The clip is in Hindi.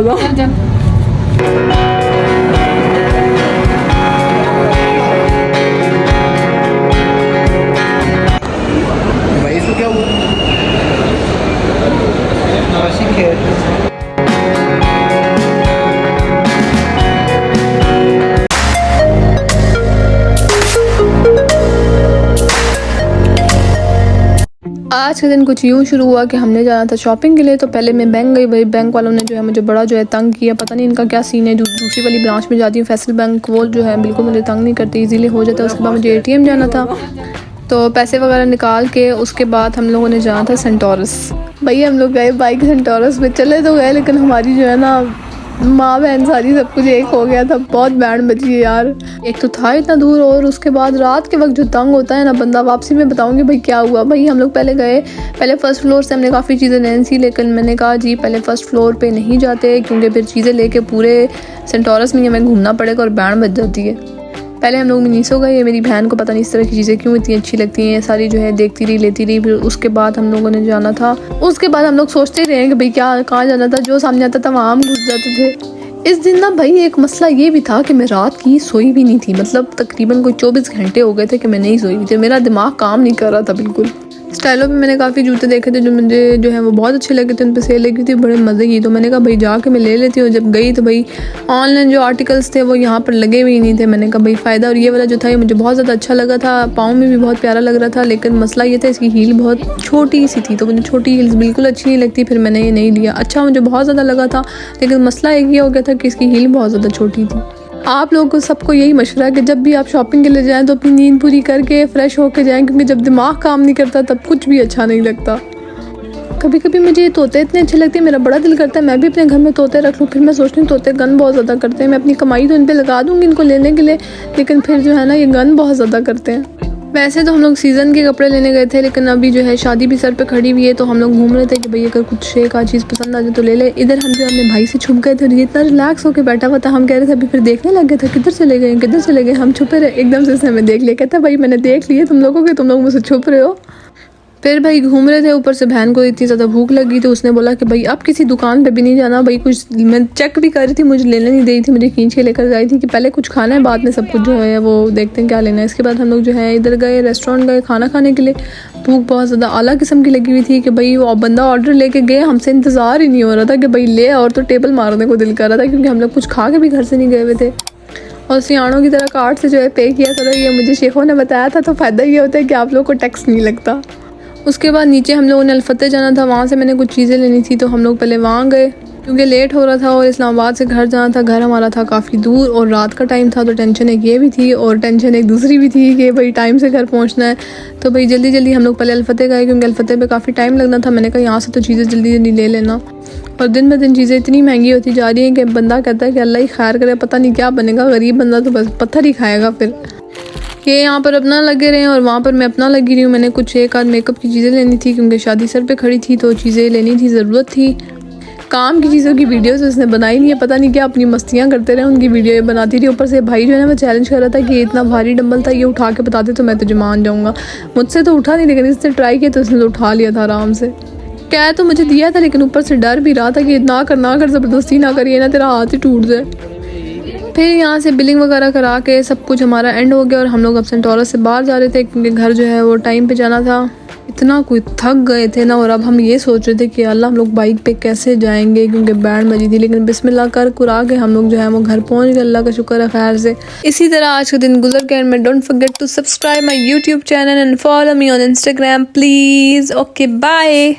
ज़्यादा। भाई इसको क्या हुआ? नासिक है। आज का दिन कुछ यूँ शुरू हुआ कि हमने जाना था शॉपिंग के लिए। तो पहले मैं बैंक गई, भाई बैंक वालों ने जो है मुझे बड़ा जो है तंग किया। पता नहीं इनका क्या सीन है। दूसरी वाली ब्रांच में जाती हूँ फैसल बैंक, वो जो है बिल्कुल मुझे तंग नहीं करती, इजीली हो जाता है। उसके बाद मुझे ATM जाना था, तो पैसे वगैरह निकाल के उसके बाद हम लोगों ने जाना था सेंटोरस। भाई हम लोग गए बाइक सेंटोरस में, चले तो गए लेकिन हमारी जो है ना माँ बहन सारी सब कुछ एक हो गया था। बहुत बैंड बजी है यार। एक तो था इतना दूर, और उसके बाद रात के वक्त जो तंग होता है ना बंदा। वापसी में बताऊंगी भाई क्या हुआ। भाई हम लोग पहले फर्स्ट फ्लोर से हमने काफ़ी चीज़ें लेनी थी, लेकिन मैंने कहा जी पहले फर्स्ट फ्लोर पे नहीं जाते, क्योंकि फिर चीज़ें लेके पूरे सेंटोरस में हमें घूमना पड़ेगा और बैंड बज जाती है। पहले हम लोग मिनीसो गए। मेरी बहन को पता नहीं इस तरह की चीज़ें क्यों इतनी अच्छी लगती हैं, सारी जो है देखती रही लेती रही। फिर उसके बाद हम लोगों ने जाना था। उसके बाद हम लोग सोचते रहे कि भाई क्या कहाँ जाना था, जो सामने आता था वहाँ हम घुस जाते थे। इस दिन ना भाई एक मसला ये भी था कि मैं रात की सोई भी नहीं थी। मतलब तकरीबन कोई 24 घंटे हो गए थे कि मैं नहीं सोई हुई थी। मेरा दिमाग काम नहीं कर रहा था बिल्कुल। स्टाइलों पे मैंने काफ़ी जूते देखे थे जो मुझे जो है वो बहुत अच्छे लगे थे, उन पर सेल लगी थी, बड़े मज़े की। तो मैंने कहा भाई जाके मैं ले लेती हूँ। जब गई तो भाई ऑनलाइन जो आर्टिकल्स थे वो यहाँ पर लगे हुए ही नहीं थे। मैंने कहा भाई फ़ायदा। और ये वाला जो था ये मुझे बहुत ज़्यादा अच्छा लगा था, पाँव में भी बहुत प्यारा लग रहा था। लेकिन मसला ये था इसकी हील बहुत छोटी सी थी, तो मुझे छोटी हील्स बिल्कुल अच्छी नहीं लगती। फिर मैंने ये नहीं लिया। अच्छा मुझे बहुत ज़्यादा लगा था, लेकिन मसला एक ये हो गया था कि इसकी हील बहुत ज़्यादा छोटी थी। आप लोगों को सबको यही मशवरा है कि जब भी आप शॉपिंग के लिए जाएं तो अपनी नींद पूरी करके फ्रेश होके जाएं, क्योंकि जब दिमाग काम नहीं करता तब कुछ भी अच्छा नहीं लगता। कभी कभी मुझे ये तोते इतने अच्छे लगते हैं, मेरा बड़ा दिल करता है मैं भी अपने घर में तोते रख लूँ। फिर मैं सोचती हूँ तोते गन बहुत ज़्यादा करते हैं। मैं अपनी कमाई तो इन पर लगा दूँगी इनको लेने के लिए, लेकिन फिर जो है ना ये गन बहुत ज़्यादा करते हैं। वैसे तो हम लोग सीज़न के कपड़े लेने गए थे, लेकिन अभी जो है शादी भी सर पे खड़ी हुई है, तो हम लोग घूम रहे थे कि भाई अगर कुछ एक आध चीज़ पसंद आ जाए तो ले ले। इधर हम जो अपने भाई से छुप गए थे और ये इतना रिलैक्स होकर बैठा हुआ था। हम कह रहे थे अभी फिर देखने लग गए थे किधर चले गए। हम छुपे रहे, एकदम से इसने हमें देख लिया। कहता भाई मैंने देख लिया तुम लोगों के, तुम लोग मुझसे छुप रहे हो। फिर भाई घूम रहे थे, ऊपर से बहन को इतनी ज़्यादा भूख लगी तो उसने बोला कि भाई अब किसी दुकान पे भी नहीं जाना। भाई कुछ मैं चेक भी कर रही थी, मुझे लेने नहीं दे रही थी, मुझे खींच के लेकर गई थी कि पहले कुछ खाना है बाद में सब कुछ जो है वो देखते हैं क्या लेना है। इसके बाद हम लोग जो है इधर गए, रेस्टोरेंट गए खाना खाने के लिए। भूख बहुत ज़्यादा आला किस्म की लगी हुई थी कि भाई वो बंदा ऑर्डर लेके गए, हमसे इंतज़ार ही नहीं हो रहा था कि भाई ले, और तो टेबल मारने को दिल कर रहा था, क्योंकि हम लोग कुछ खा के भी घर से नहीं गए हुए थे। और सियाणों की तरह कार्ड से जो है पे किया था। ये मुझे शेखों ने बताया था, तो फ़ायदा ये होता है कि आप लोग को टैक्स नहीं लगता। उसके बाद नीचे हम लोगों ने अलफते जाना था, वहाँ से मैंने कुछ चीज़ें लेनी थी, तो हम लोग पहले वहाँ गए क्योंकि लेट हो रहा था और इस्लामाबाद से घर जाना था। घर हमारा था काफ़ी दूर और रात का टाइम था, तो टेंशन एक ये भी थी और टेंशन एक दूसरी भी थी कि भाई टाइम से घर पहुँचना है। तो भाई जल्दी जल्दी हम लोग पहले अलफते गए, क्योंकि अलफते पे काफ़ी टाइम लगना था। मैंने कहा यहाँ से तो चीज़ें जल्दी जल्दी ले लेना। और दिन ब दिन चीज़ें इतनी महंगी होती जा रही हैं कि बंदा कहता है कि अल्लाह ही खैर करे, पता नहीं क्या बनेगा। गरीब बंदा तो बस पत्थर ही खाएगा। फिर ये यहाँ पर अपना लगे रहे और वहाँ पर मैं अपना लगी रही हूँ। मैंने कुछ एक आध मेकअप की चीज़ें लेनी थी, क्योंकि शादी सर पे खड़ी थी, तो चीज़ें लेनी थी, ज़रूरत थी। काम की चीज़ों की वीडियोस उसने बनाई नहीं है, पता नहीं क्या अपनी मस्तियाँ करते रहे, उनकी वीडियो बनाती रही। ऊपर से भाई जो है ना वो चैलेंज कर रहा था कि इतना भारी डंबल था, ये उठा के बता दे तो मैं तुझे मान जाऊँगा। मुझसे तो उठा नहीं, लेकिन इसने ट्राई किया तो उसने तो उठा लिया था आराम से। कह तो मुझे दिया था, लेकिन ऊपर से डर भी रहा था कि ना कर ज़बरदस्ती ना करिए ना तेरा हाथ ही टूट जाए। फिर यहाँ से बिलिंग वगैरह करा के सब कुछ हमारा एंड हो गया और हम लोग अब सेंटोरस से बाहर जा रहे थे, क्योंकि घर जो है वो टाइम पे जाना था। इतना कोई थक गए थे ना, और अब हम ये सोच रहे थे कि अल्लाह हम लोग बाइक पे कैसे जाएंगे, क्योंकि बैंड बजी थी। लेकिन बिस्मिल्लाह कर कुरा के हम लोग जो है वो घर पहुँच गए, अल्लाह का शुक्र है खैर से। इसी तरह आज का दिन गुजर गया। And don't forget to subscribe my YouTube channel and follow me on Instagram please. Okay bye.